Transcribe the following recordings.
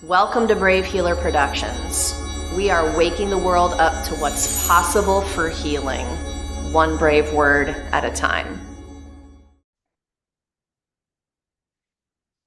Welcome to Brave Healer Productions. We are waking the world up to what's possible for healing, one brave word at a time.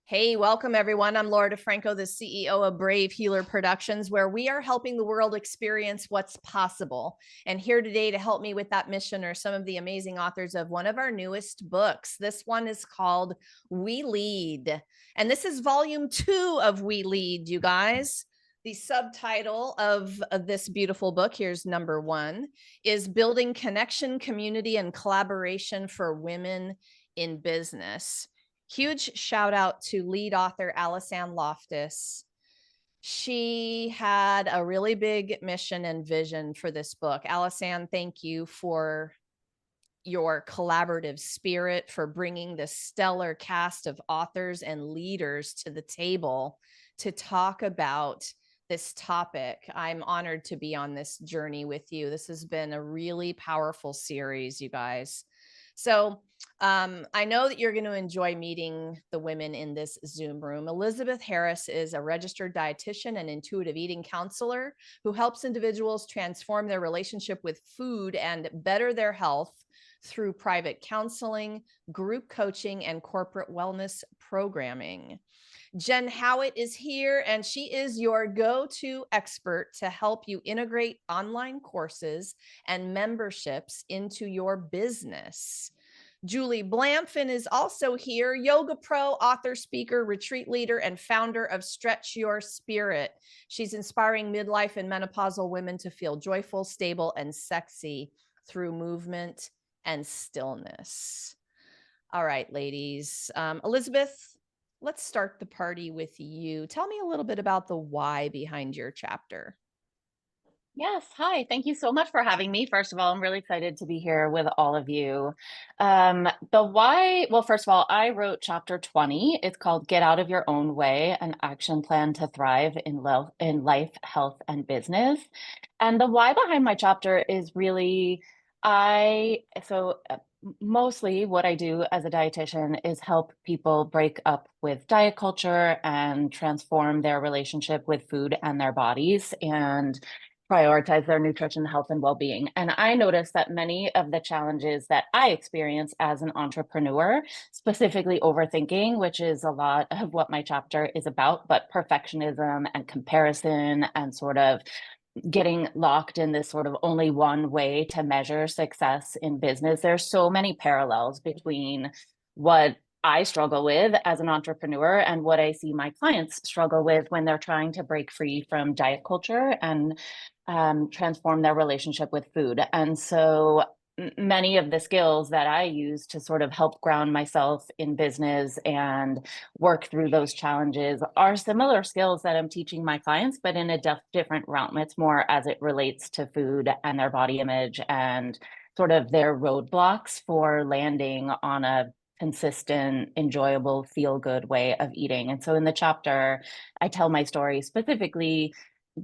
Hey, welcome everyone. I'm Laura DeFranco, the CEO of Brave Healer Productions, where we are helping the world experience what's possible. And here today to help me with that mission are some of the amazing authors of one of our newest books. This one is called We Lead. And this is volume 2 of We Lead, you guys. The subtitle of this beautiful book, here's number 1, is Building Connection, Community, and Collaboration for Women in Business. Huge shout out to lead author AliceAnne Loftus. She had a really big mission and vision for this book. AliceAnne, thank you for your collaborative spirit, for bringing this stellar cast of authors and leaders to the table to talk about this topic. I'm honored to be on this journey with you. This has been a really powerful series, you guys. So I know that you're going to enjoy meeting the women in this Zoom room. Elizabeth Harris is a registered dietitian and intuitive eating counselor who helps individuals transform their relationship with food and better their health through private counseling, group coaching, and corporate wellness programming. Jen Howitt is here, and she is your go-to expert to help you integrate online courses and memberships into your business. Julie Blamfin is also here, yoga pro, author, speaker, retreat leader, and founder of Stretch Your Spirit. She's inspiring midlife and menopausal women to feel joyful, stable, and sexy through movement and stillness. All right, ladies. Elizabeth, let's start the party with you. Tell me a little bit about the why behind your chapter. Yes. Hi. Thank you so much for having me. First of all, I'm really excited to be here with all of you. The why, well, first of all, I wrote chapter 20. It's called Get Out of Your Own Way, an action plan to thrive in life, health, and business. And the why behind my chapter is really, mostly what I do as a dietitian is help people break up with diet culture and transform their relationship with food and their bodies and prioritize their nutrition, health, and well-being. And I noticed that many of the challenges that I experience as an entrepreneur, specifically overthinking, which is a lot of what my chapter is about, but perfectionism and comparison and sort of getting locked in this sort of only one way to measure success in business. There's so many parallels between what I struggle with as an entrepreneur and what I see my clients struggle with when they're trying to break free from diet culture and transform their relationship with food. And so many of the skills that I use to sort of help ground myself in business and work through those challenges are similar skills that I'm teaching my clients, but in a different realm. It's more as it relates to food and their body image and sort of their roadblocks for landing on a consistent, enjoyable, feel-good way of eating. And so in the chapter, I tell my story specifically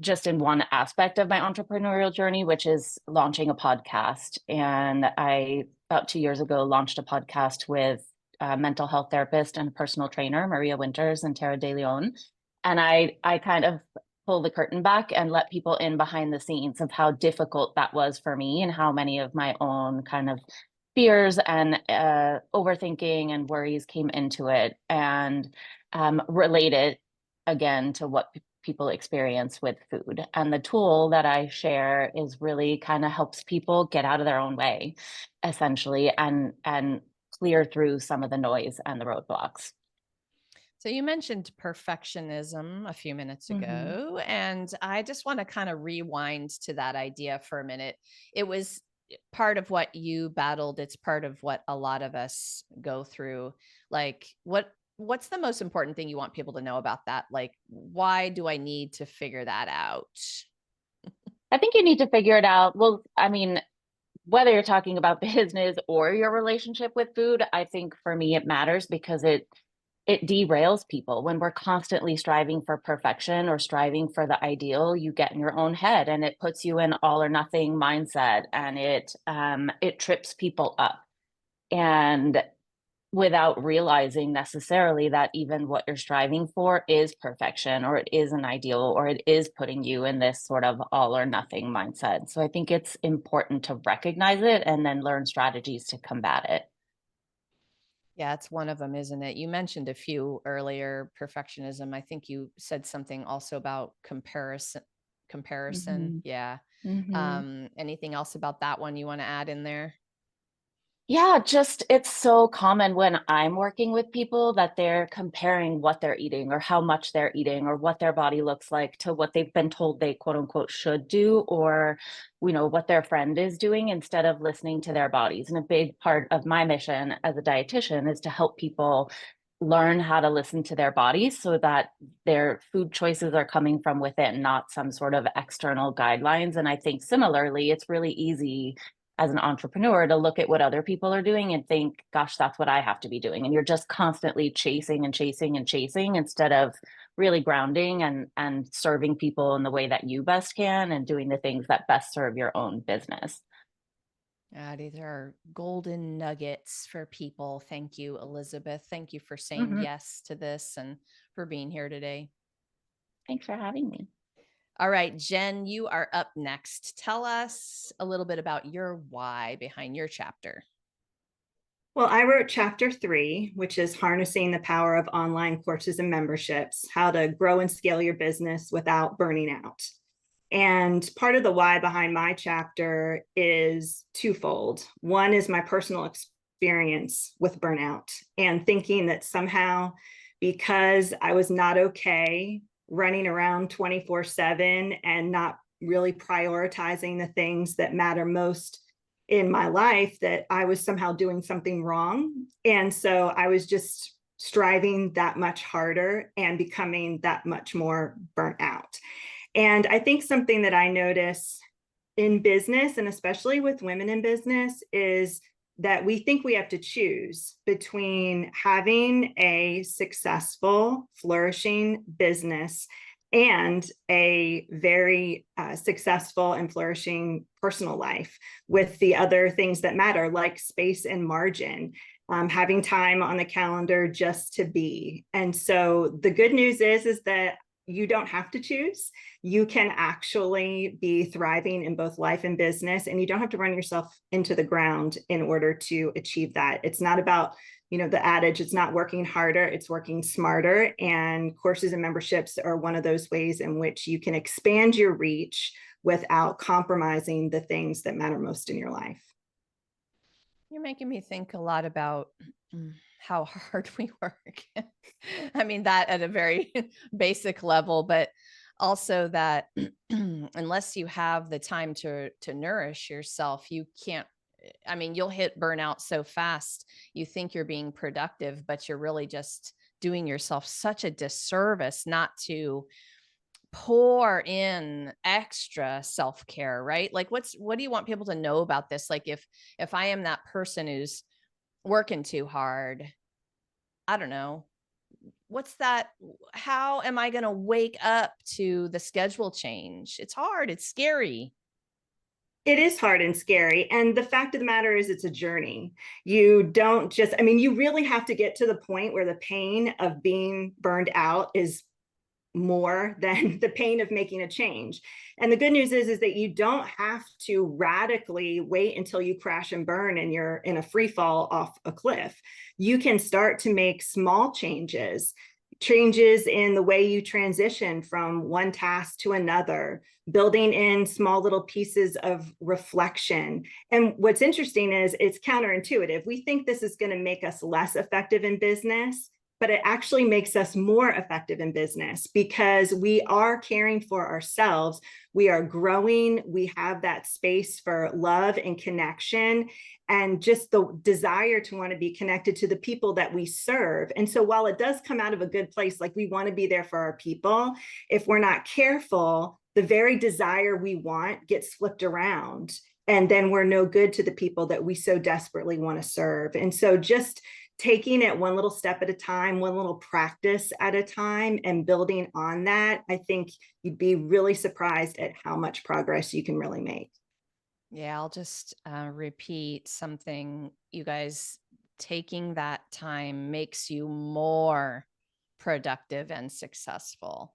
just in one aspect of my entrepreneurial journey, which is launching a podcast. And I, about 2 years ago, launched a podcast with a mental health therapist and personal trainer, Maria Winters and Tara De Leon. And I kind of pull the curtain back and let people in behind the scenes of how difficult that was for me and how many of my own kind of fears and overthinking and worries came into it and relate it again to what people experience with food. And the tool that I share is really kind of helps people get out of their own way, essentially, and clear through some of the noise and the roadblocks. So you mentioned perfectionism a few minutes ago, and I just want to kind of rewind to that idea for a minute. It was part of what you battled. It's part of what a lot of us go through. Like what's the most important thing you want people to know about that? Like, why do I need to figure that out? I think you need to figure it out. Well, I mean, whether you're talking about business or your relationship with food, I think for me it matters because it derails people. When we're constantly striving for perfection or striving for the ideal, you get in your own head and it puts you in all or nothing mindset, and it trips people up. And without realizing necessarily that even what you're striving for is perfection, or it is an ideal, or it is putting you in this sort of all or nothing mindset. So I think it's important to recognize it and then learn strategies to combat it. Yeah, it's one of them, isn't it? You mentioned a few earlier, perfectionism. I think you said something also about comparison. Mm-hmm. Yeah. Mm-hmm. Anything else about that one you want to add in there? Yeah, just it's so common when I'm working with people that they're comparing what they're eating or how much they're eating or what their body looks like to what they've been told they quote unquote should do, or what their friend is doing, instead of listening to their bodies. And a big part of my mission as a dietitian is to help people learn how to listen to their bodies so that their food choices are coming from within, not some sort of external guidelines. And I think similarly, it's really easy as an entrepreneur to look at what other people are doing and think, gosh, that's what I have to be doing. And you're just constantly chasing and chasing and chasing, instead of really grounding and serving people in the way that you best can, and doing the things that best serve your own business. These are golden nuggets for people. Thank you, Elizabeth. Thank you for saying Hmm. yes to this and for being here today. Thanks for having me. All right, Jen, you are up next. Tell us a little bit about your why behind your chapter. Well, I wrote chapter 3, which is harnessing the power of online courses and memberships, how to grow and scale your business without burning out. And part of the why behind my chapter is twofold. One is my personal experience with burnout and thinking that somehow, because I was not okay running around 24/7 and not really prioritizing the things that matter most in my life, that I was somehow doing something wrong. And so I was just striving that much harder and becoming that much more burnt out. And I think something that I notice in business, and especially with women in business, is that we think we have to choose between having a successful, flourishing business and a very successful and flourishing personal life with the other things that matter, like space and margin, having time on the calendar just to be. And so the good news is that you don't have to choose. You can actually be thriving in both life and business, and you don't have to run yourself into the ground in order to achieve that. It's not about, the adage, it's not working harder, it's working smarter. And courses and memberships are one of those ways in which you can expand your reach without compromising the things that matter most in your life. You're making me think a lot about how hard we work. I mean, that at a very basic level, but also that unless you have the time to nourish yourself, you can't. I mean, you'll hit burnout so fast. You think you're being productive, but you're really just doing yourself such a disservice not to pour in extra self-care, right? Like what do you want people to know about this? Like if I am that person who's working too hard, I don't know. What's that? How am I going to wake up to the schedule change? It's hard, it's scary. It is hard and scary. And the fact of the matter is, it's a journey. You don't just, you really have to get to the point where the pain of being burned out is more than the pain of making a change. And the good news is that you don't have to radically wait until you crash and burn and you're in a free fall off a cliff. You can start to make small changes in the way you transition from one task to another, building in small little pieces of reflection. And what's interesting is it's counterintuitive. We think this is going to make us less effective in business, but it actually makes us more effective in business because we are caring for ourselves. We are growing. We have that space for love and connection and just the desire to want to be connected to the people that we serve. And so while it does come out of a good place, like we want to be there for our people, if we're not careful, the very desire we want gets flipped around. And then we're no good to the people that we so desperately want to serve. And so just taking it one little step at a time, one little practice at a time, and building on that, I think you'd be really surprised at how much progress you can really make. Yeah, I'll just repeat something you guys taking that time makes you more productive and successful,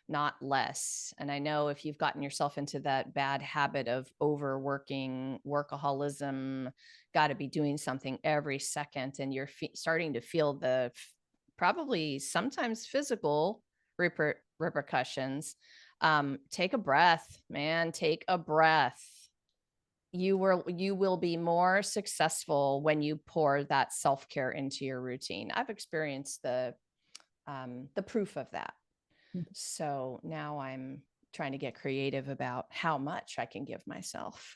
not less. And I know if you've gotten yourself into that bad habit of overworking, workaholism, got to be doing something every second, and you're starting to feel the probably sometimes physical repercussions, take a breath, man, take a breath. You will be more successful when you pour that self-care into your routine. I've experienced the proof of that. So now I'm trying to get creative about how much I can give myself.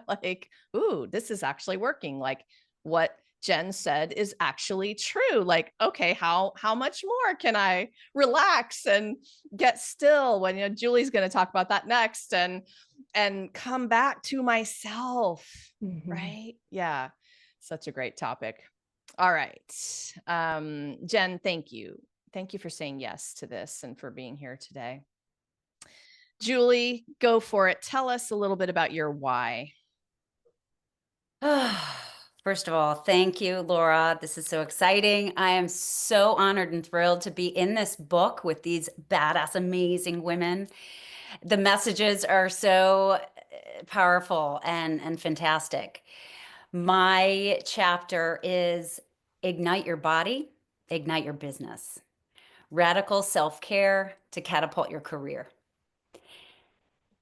Like, ooh, this is actually working. Like what Jen said is actually true. Like, okay, how much more can I relax and get still when, you know, Julie's going to talk about that next, and come back to myself. Right? Yeah. Such a great topic. All right. Jen, thank you. Thank you for saying yes to this and for being here today. Julie, go for it. Tell us a little bit about your why. First of all, thank you, Laura. This is so exciting. I am so honored and thrilled to be in this book with these badass, amazing women. The messages are so powerful and fantastic. My chapter is Ignite Your Body, Ignite Your Business. Radical self-care to catapult your career.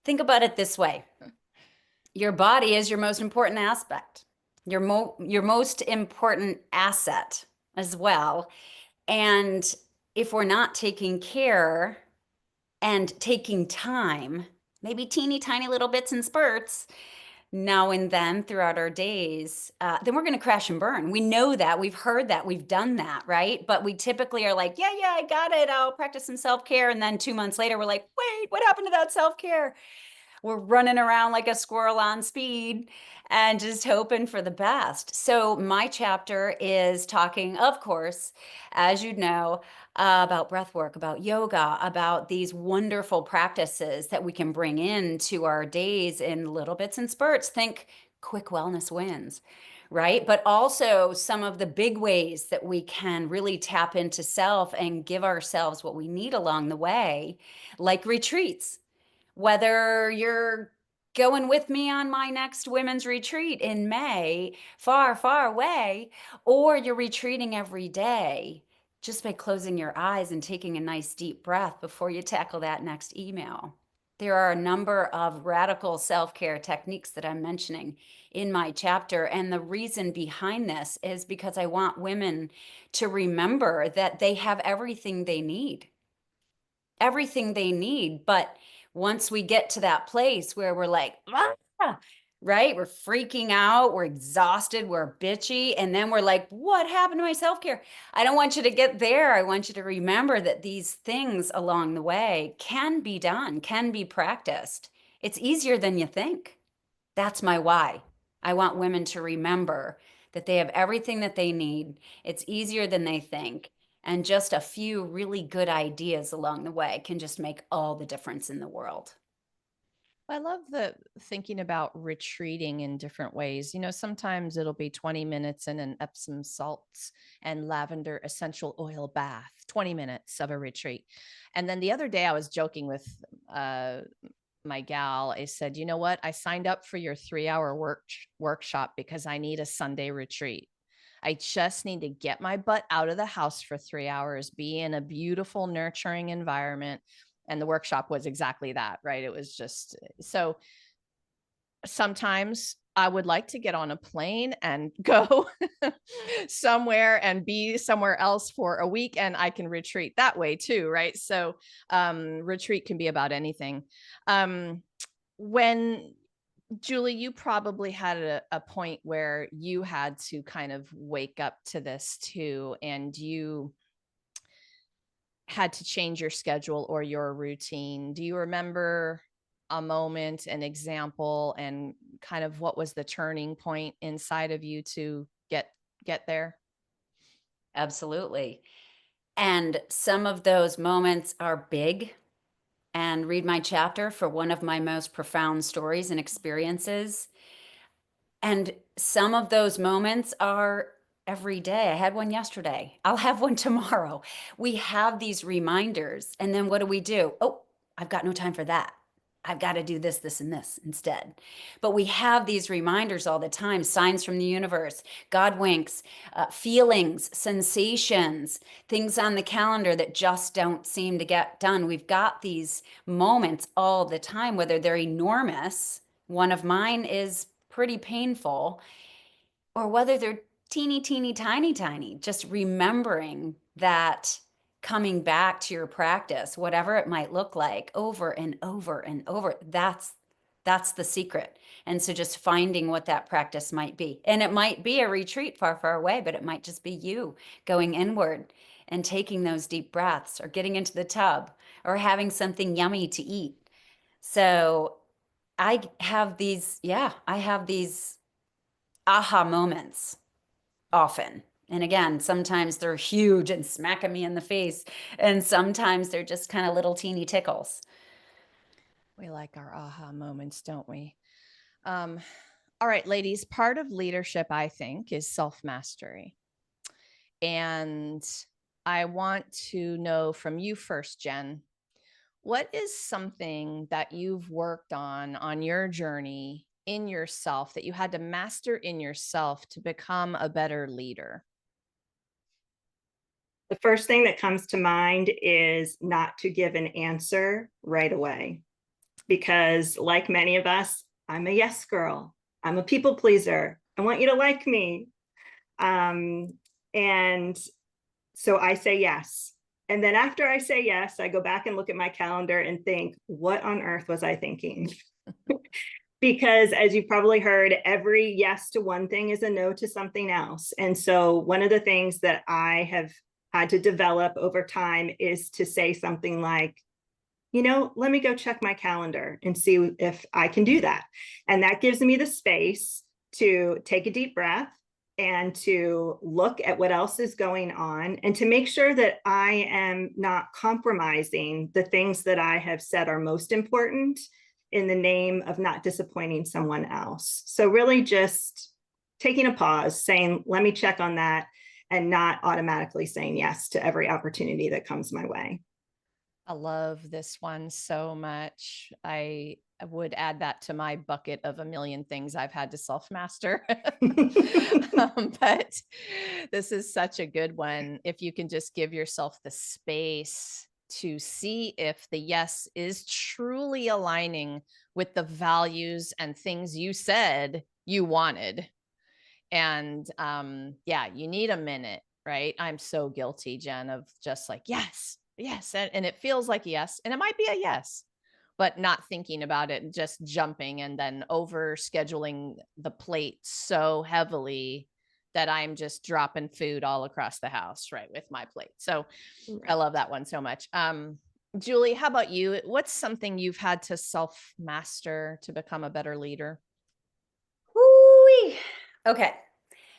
Think about it this way. Your body is your most important aspect, your most important asset as well. And if we're not taking care and taking time, maybe teeny tiny little bits and spurts, now and then throughout our days, then we're going to crash and burn. We know that. We've heard that. We've done that, right? But we typically are like, yeah, I got it. I'll practice some self-care. And then 2 months later, we're like, wait, what happened to that self-care? We're running around like a squirrel on speed and just hoping for the best. So my chapter is talking, of course, as you know, about breath work, about yoga, about these wonderful practices that we can bring into our days in little bits and spurts. Think quick wellness wins, right? But also some of the big ways that we can really tap into self and give ourselves what we need along the way, like retreats. Whether you're going with me on my next women's retreat in May, far, far away, or you're retreating every day just by closing your eyes and taking a nice deep breath before you tackle that next email. There are a number of radical self-care techniques that I'm mentioning in my chapter. And the reason behind this is because I want women to remember that they have everything they need. Everything they need. But once we get to that place where we're like, right? We're freaking out, we're exhausted, we're bitchy. And then we're like, what happened to my self-care? I don't want you to get there. I want you to remember that these things along the way can be done, can be practiced. It's easier than you think. That's my why. I want women to remember that they have everything that they need. It's easier than they think. And just a few really good ideas along the way can just make all the difference in the world. I love the thinking about retreating in different ways. You know, sometimes it'll be 20 minutes in an Epsom salts and lavender essential oil bath, 20 minutes of a retreat. And then the other day I was joking with my gal. I said, you know what? I signed up for your 3-hour workshop because I need a Sunday retreat. I just need to get my butt out of the house for 3 hours, be in a beautiful, nurturing environment. And the workshop was exactly that, right? It was just, so sometimes I would like to get on a plane and go somewhere and be somewhere else for a week, and I can retreat that way too, right? So retreat can be about anything. When Julie, you probably had a point where you had to kind of wake up to this too, and you had to change your schedule or your routine. Do you remember a moment, an example, and kind of what was the turning point inside of you to get there? Absolutely. And some of those moments are big. And read my chapter for one of my most profound stories and experiences. And some of those moments are every day. I had one yesterday. I'll have one tomorrow. We have these reminders. And then what do? Oh, I've got no time for that. I've got to do this, this, and this instead. But we have these reminders all the time, signs from the universe, God winks, feelings, sensations, things on the calendar that just don't seem to get done. We've got these moments all the time, whether they're enormous. One of mine is pretty painful, or whether they're teeny, teeny, tiny, tiny, just remembering that, coming back to your practice, whatever it might look like, over and over and over. That's the secret. And so just finding what that practice might be. And it might be a retreat far, far away, but it might just be you going inward and taking those deep breaths, or getting into the tub, or having something yummy to eat. So I have these aha moments often. And again, sometimes they're huge and smacking me in the face, and sometimes they're just kind of little teeny tickles. We like our aha moments, don't we? All right, ladies, part of leadership, I think, is self-mastery. And I want to know from you first, Jen, what is something that you've worked on your journey in yourself that you had to master in yourself to become a better leader? The first thing that comes to mind is not to give an answer right away. Because like many of us, I'm a yes girl. I'm a people pleaser. I want you to like me. And so I say yes. And then after I say yes, I go back and look at my calendar and think, what on earth was I thinking? Because as you've probably heard, every yes to one thing is a no to something else. And so one of the things that I have had to develop over time is to say something like, let me go check my calendar and see if I can do that. And that gives me the space to take a deep breath and to look at what else is going on, and to make sure that I am not compromising the things that I have said are most important in the name of not disappointing someone else. So really just taking a pause, saying, let me check on that, and not automatically saying yes to every opportunity that comes my way. I love this one so much. I would add that to my bucket of a million things I've had to self-master. But this is such a good one. If you can just give yourself the space to see if the yes is truly aligning with the values and things you said you wanted. And yeah, you need a minute, right? I'm so guilty, Jen, of just like, yes. And it feels like yes. And it might be a yes, but not thinking about it and just jumping and then over scheduling the plate so heavily that I'm just dropping food all across the house, right, with my plate. So I love that one so much. Julie, how about you? What's something you've had to self-master to become a better leader? Woo-wee. Okay.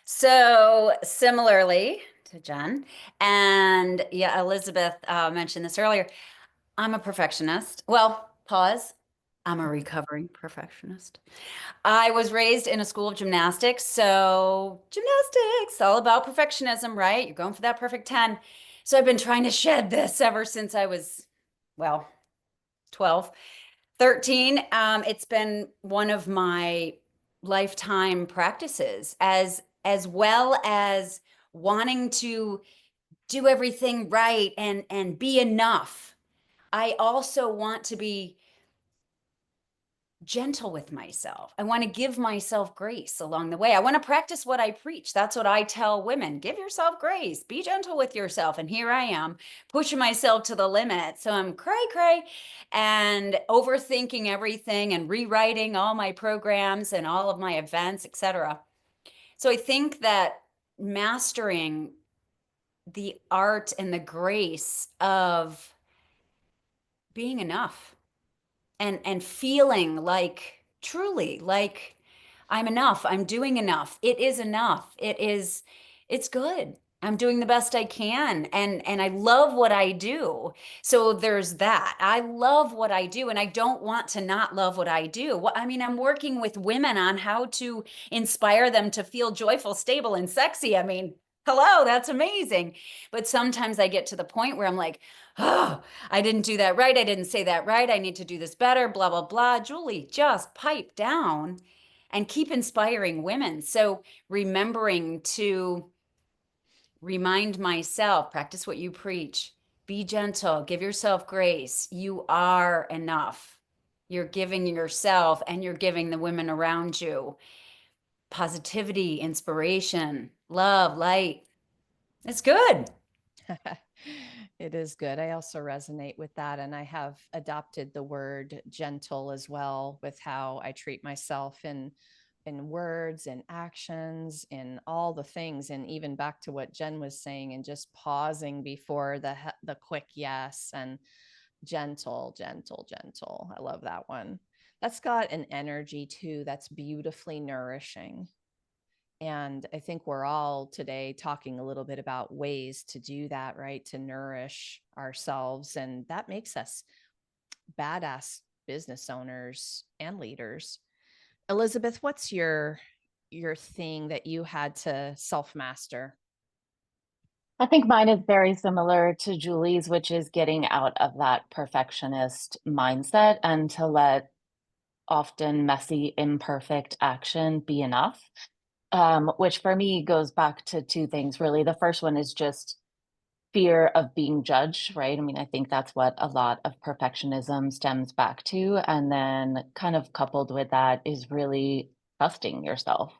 So similarly to Jen, and yeah, Elizabeth mentioned this earlier, I'm a perfectionist. Well, pause. I'm a recovering perfectionist. I was raised in a school of gymnastics. So gymnastics, all about perfectionism, right? You're going for that perfect 10. So I've been trying to shed this ever since I was, 12, 13. It's been one of my lifetime practices, as well as wanting to do everything right and be enough. I also want to be gentle with myself. I want to give myself grace along the way. I want to practice what I preach. That's what I tell women. Give yourself grace. Be gentle with yourself. And here I am pushing myself to the limit. So I'm cray and overthinking everything and rewriting all my programs and all of my events, etc. So I think that mastering the art and the grace of being enough and feeling like, truly like, I'm enough, I'm doing enough, it is enough, it's good, I'm doing the best I can. And I love what I do. So there's that. I love what I do, and I don't want to not love what I do. Well, I mean, I'm working with women on how to inspire them to feel joyful, stable, and sexy. I mean, hello, that's amazing. But sometimes I get to the point where I'm like, oh, I didn't do that right. I didn't say that right. I need to do this better, blah, blah, blah. Julie, just pipe down and keep inspiring women. So remembering to remind myself, practice what you preach, be gentle, give yourself grace. You are enough. You're giving yourself and you're giving the women around you positivity, inspiration, love, light. It's good. It is good. I also resonate with that. And I have adopted the word gentle as well with how I treat myself in words and actions and all the things. And even back to what Jen was saying, and just pausing before the quick yes, and gentle, gentle, gentle. I love that one. That's got an energy too that's beautifully nourishing. And I think we're all today talking a little bit about ways to do that, right? To nourish ourselves. And that makes us badass business owners and leaders. Elizabeth, what's your thing that you had to self-master? I think mine is very similar to Julie's, which is getting out of that perfectionist mindset and to let often messy, imperfect action be enough. Which for me goes back to two things, really. The first one is just fear of being judged, right? I mean, I think that's what a lot of perfectionism stems back to. And then kind of coupled with that is really trusting yourself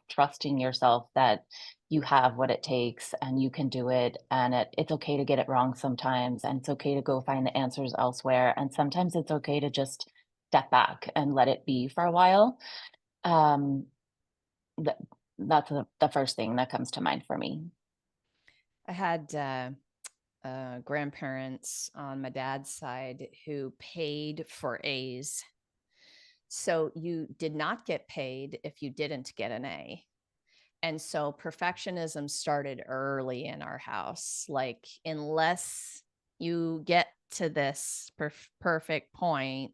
that you have what it takes and you can do it. And it's okay to get it wrong sometimes. And it's okay to go find the answers elsewhere. And sometimes it's okay to just step back and let it be for a while. Um, th- that's the first thing that comes to mind for me. I had grandparents on my dad's side who paid for A's. So you did not get paid if you didn't get an A. And so perfectionism started early in our house. Like, unless you get to this perfect point,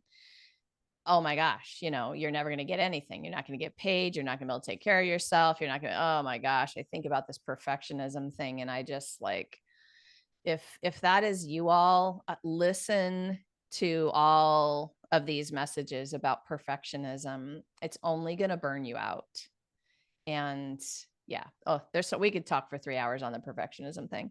oh my gosh, you're never going to get anything. You're not going to get paid. You're not going to be able to take care of yourself. You're not going to, oh my gosh, I think about this perfectionism thing. And I just like, if that is you all, listen to all of these messages about perfectionism. It's only going to burn you out. And yeah, we could talk for 3 hours on the perfectionism thing.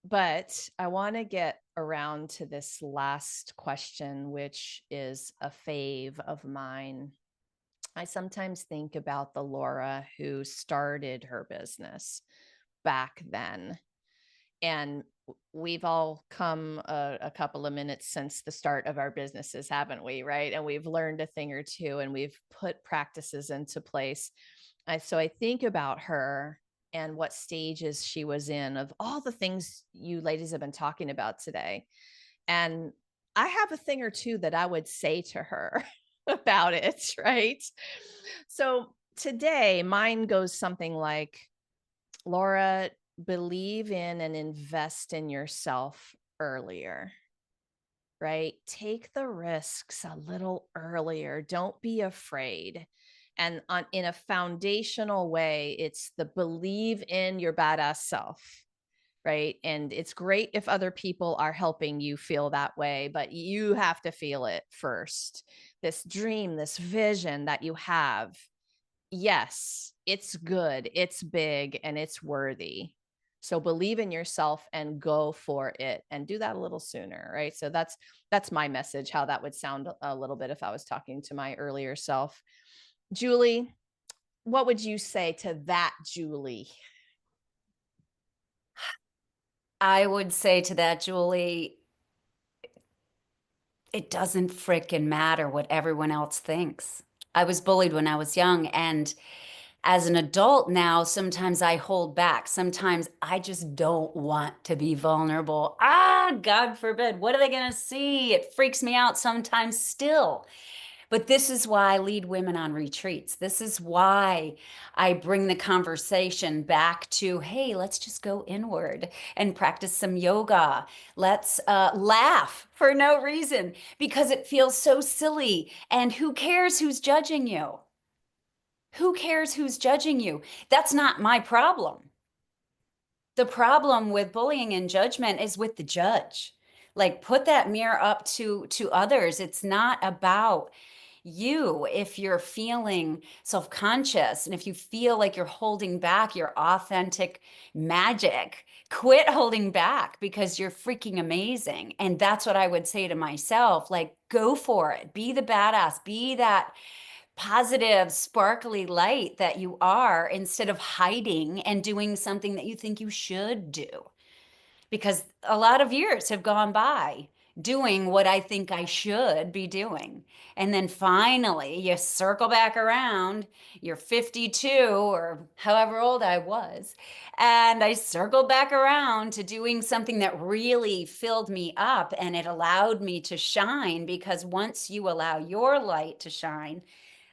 But I want to get around to this last question, which is a fave of mine. I sometimes think about the Laura who started her business back then. And we've all come a couple of minutes since the start of our businesses, haven't we? Right. And we've learned a thing or two, and we've put practices into place. So I think about her and what stages she was in of all the things you ladies have been talking about today. And I have a thing or two that I would say to her about it. Right. So today, mine goes something like, Laura, believe in and invest in yourself earlier, right? Take the risks a little earlier. Don't be afraid. And in a foundational way, it's the believe in your badass self, right? And it's great if other people are helping you feel that way, but you have to feel it first. This dream, this vision that you have, yes, it's good, it's big, and it's worthy. So believe in yourself and go for it, and do that a little sooner, right? So that's my message, how that would sound a little bit if I was talking to my earlier self. Julie, what would you say to that, Julie? I would say to that, Julie, it doesn't frickin' matter what everyone else thinks. I was bullied when I was young, and as an adult now, sometimes I hold back. Sometimes I just don't want to be vulnerable. God forbid. What are they going to see? It freaks me out sometimes still. But this is why I lead women on retreats. This is why I bring the conversation back to, hey, let's just go inward and practice some yoga. Let's laugh for no reason because it feels so silly. And who cares who's judging you? Who cares who's judging you? That's not my problem. The problem with bullying and judgment is with the judge. Like, put that mirror up to others. It's not about you. If you're feeling self-conscious and if you feel like you're holding back your authentic magic, quit holding back because you're freaking amazing. And that's what I would say to myself, like, go for it. Be the badass, be that positive, sparkly light that you are, instead of hiding and doing something that you think you should do. Because a lot of years have gone by doing what I think I should be doing. And then finally you circle back around, you're 52 or however old I was. And I circled back around to doing something that really filled me up, and it allowed me to shine, because once you allow your light to shine,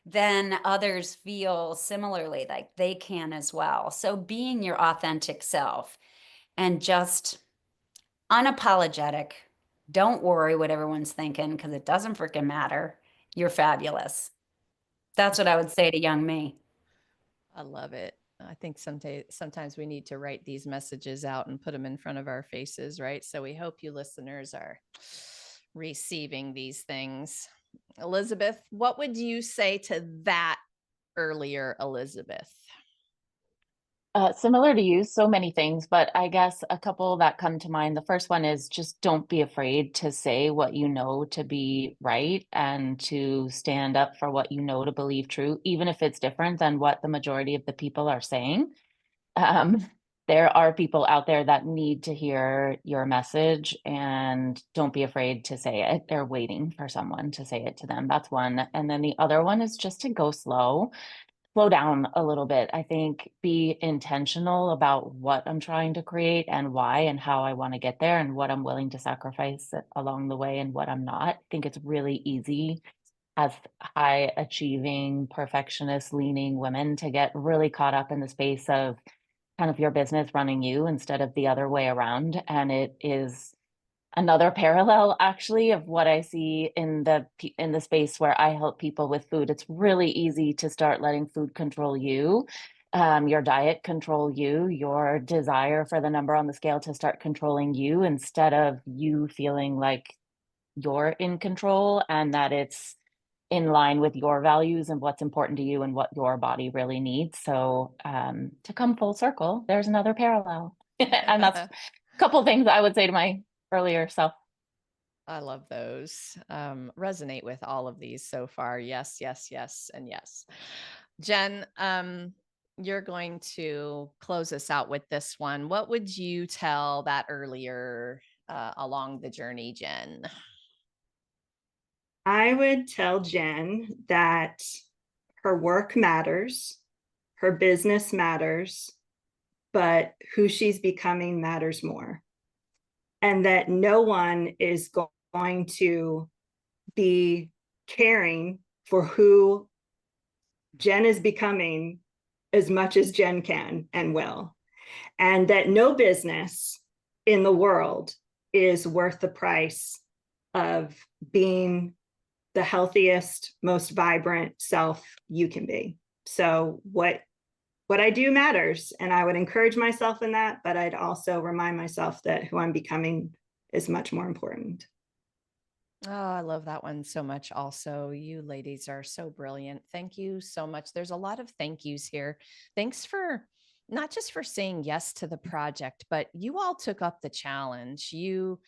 then others feel similarly like they can as well. So being your authentic self and just unapologetic. Don't worry what everyone's thinking, because it doesn't freaking matter. You're fabulous. That's what I would say to young me. I love it. I think sometimes we need to write these messages out and put them in front of our faces, right? So we hope you listeners are receiving these things. Elizabeth, what would you say to that earlier Elizabeth? Similar to you, so many things, but I guess a couple that come to mind. The first one is just don't be afraid to say what you know to be right, and to stand up for what you know to believe true, even if it's different than what the majority of the people are saying. Um, there are people out there that need to hear your message, and don't be afraid to say it. They're waiting for someone to say it to them. That's one. And then the other one is just to go slow down a little bit. I think be intentional about what I'm trying to create and why and how I want to get there, and what I'm willing to sacrifice along the way and what I'm not. I think it's really easy as high achieving, perfectionist leaning women to get really caught up in the space of kind of your business running you instead of the other way around. And it is another parallel actually of what I see in the space where I help people with food. It's really easy to start letting food control you, your diet control you, your desire for the number on the scale to start controlling you, instead of you feeling like you're in control and that it's in line with your values and what's important to you and what your body really needs. So to come full circle, there's another parallel. And that's a couple things I would say to my earlier self. I love those. Resonate with all of these so far. Yes, yes, yes, and yes. Jen, you're going to close us out with this one. What would you tell that earlier along the journey, Jen? I would tell Jen that her work matters, her business matters, but who she's becoming matters more. And that no one is going to be caring for who Jen is becoming as much as Jen can and will. And that no business in the world is worth the price of being the healthiest, most vibrant self you can be. So what I do matters, and I would encourage myself in that, but I'd also remind myself that who I'm becoming is much more important. Oh, I love that one so much. Also, you ladies are so brilliant. Thank you so much. There's a lot of thank yous here. Thanks for not just for saying yes to the project, but you all took up the challenge. You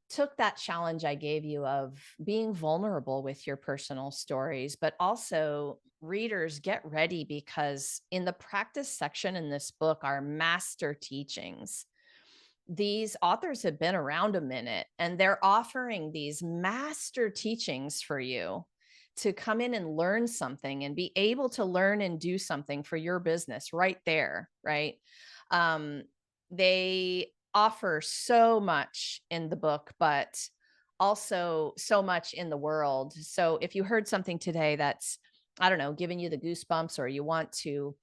took that challenge I gave you of being vulnerable with your personal stories, but also readers, get ready, because in the practice section in this book are master teachings. These authors have been around a minute, and they're offering these master teachings for you to come in and learn something and be able to learn and do something for your business right there, right? They offer so much in the book, but also so much in the world. So if you heard something today that's, I don't know, giving you the goosebumps, or you want to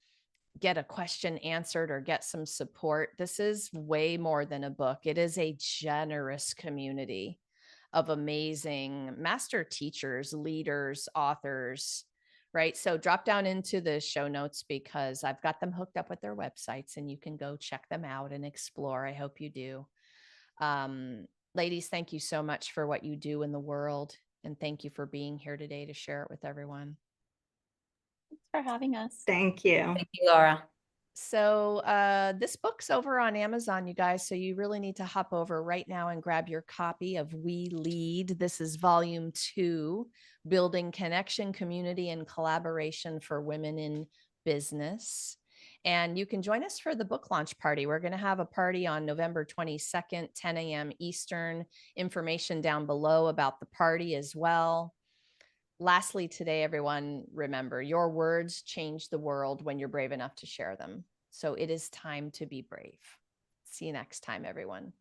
get a question answered or get some support, this is way more than a book. It is a generous community of amazing master teachers, leaders, authors, right? So drop down into the show notes because I've got them hooked up with their websites and you can go check them out and explore. I hope you do. Ladies, thank you so much for what you do in the world. And thank you for being here today to share it with everyone. Thanks for having us. Thank you. Thank you, Laura. So this book's over on Amazon, you guys. So you really need to hop over right now and grab your copy of We Lead. This is volume 2, Building Connection, Community, and Collaboration for Women in Business. And you can join us for the book launch party. We're going to have a party on November 22nd, 10 a.m. Eastern. Information down below about the party as well. Lastly, today, everyone, remember, your words change the world when you're brave enough to share them. So it is time to be brave. See you next time, everyone.